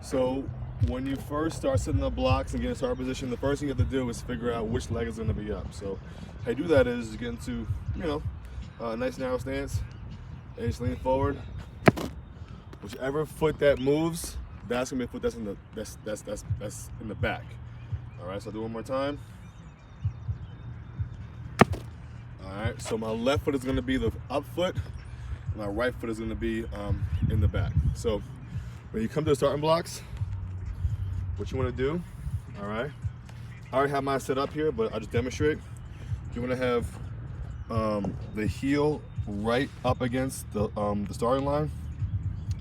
So when you first start setting up blocks and get in start position, the first thing you have to do is figure out which leg is going to be up. So how you do that is you get into, a nice narrow stance, and you just lean forward. Whichever foot that moves, that's gonna be a foot that's in the that's in the back. All right, so I'll do it one more time. All right, so my left foot is gonna be the up foot, my right foot is gonna be in the back. So when you come to the starting blocks, what you wanna do, all right, I already have mine set up here, but I'll just demonstrate. You wanna have the heel right up against the starting line,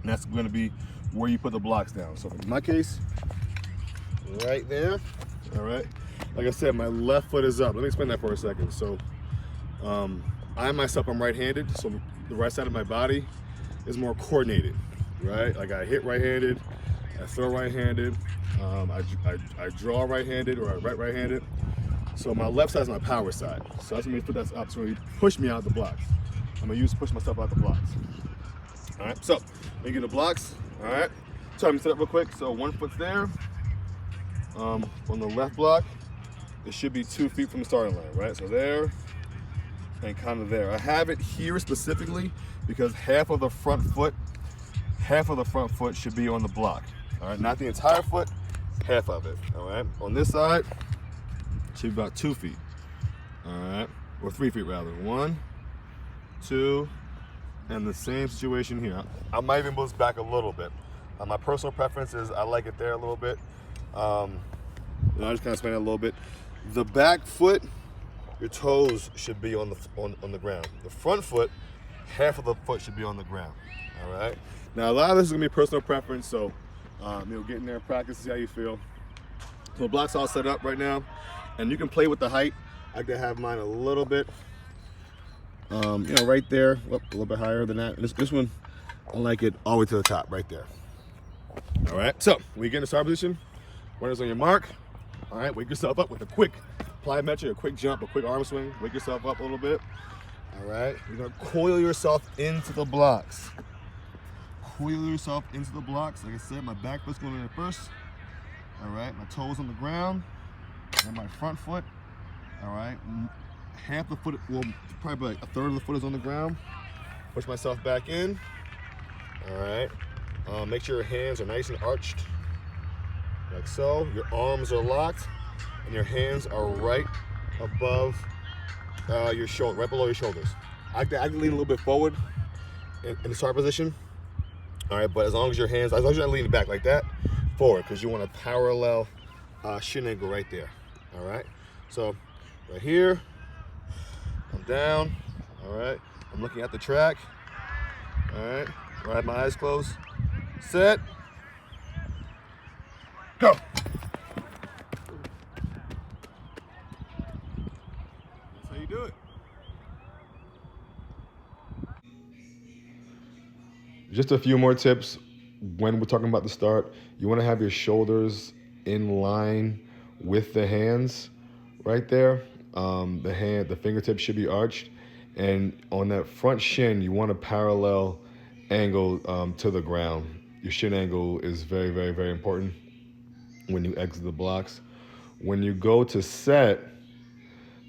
and that's gonna be where you put the blocks down. So in my case, right there, all right, like I said, my left foot is up. Let me explain that for a second. So I myself, I'm right-handed, so the right side of my body is more coordinated, right? Like I hit right-handed, I throw right-handed, I draw right-handed, or I write right-handed. So my left side is my power side. So that's gonna be put that up, so you push me out the blocks. I'm gonna push myself out the blocks. All right, so let me get the blocks. All right, so let me set up real quick. So one foot's there. On the left block, it should be 2 feet from the starting line, right? So there, and kind of there. I have it here specifically because half of the front foot should be on the block. All right, not the entire foot, half of it. All right, on this side, it should be about 2 feet. All right, or 3 feet rather. 1, 2, and the same situation here. I might even move this back a little bit. My personal preference is I like it there a little bit. I'll just kind of explain it a little bit. The back foot, your toes should be on the ground. The front foot, half of the foot should be on the ground. All right. Now a lot of this is gonna be personal preference, so get in there and practice, see how you feel. So the block's all set up right now, and you can play with the height. I can have mine a little bit, right there, a little bit higher than that. This one, I like it all the way to the top, right there. All right. So when you get in the start position, runners on your mark. All right, wake yourself up with a quick plyometric, a quick jump, a quick arm swing. Wake yourself up a little bit. All right, you're gonna coil yourself into the blocks. Coil yourself into the blocks. Like I said, my back foot's going in there first. All right, my toes on the ground, and my front foot. All right, half the foot, well, probably like a third of the foot is on the ground. Push myself back in. All right, make sure your hands are nice and arched. Like so, your arms are locked, and your hands are right above your shoulder, right below your shoulders. I can lean a little bit forward in the start position. All right, but as long as your hands, as long as you're not leaning back like that, forward, because you want a parallel shin angle right there. All right, so right here, I'm down. All right, I'm looking at the track. All right, I have my eyes closed. Set. Go. That's how you do it. Just a few more tips when we're talking about the start. You want to have your shoulders in line with the hands right there. The fingertips should be arched. And on that front shin, you want a parallel angle to the ground. Your shin angle is very, very, very important when you exit the blocks. When you go to set,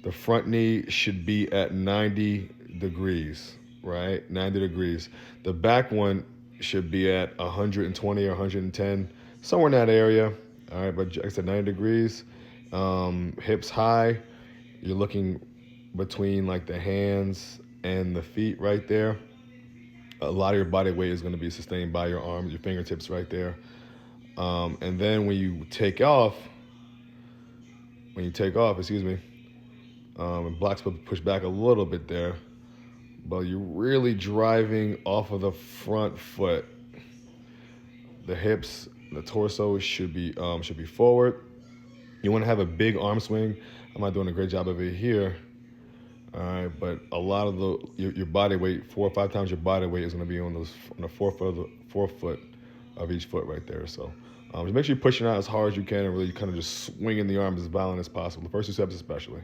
the front knee should be at 90 degrees, right? 90 degrees. The back one should be at 120 or 110, somewhere in that area. All right, but like I said, 90 degrees. Hips high. You're looking between like the hands and the feet right there. A lot of your body weight is going to be sustained by your arms, your fingertips right there. And then when you take off, blocks push back a little bit there, but you're really driving off of the front foot. The hips, the torso should be forward. You want to have a big arm swing. I'm not doing a great job of it here. All right, but a lot of your body weight, 4 or 5 times your body weight, is going to be on the forefoot of each foot right there. So just make sure you're pushing out as hard as you can and really kind of just swinging the arms as violent as possible. The first 2 steps especially.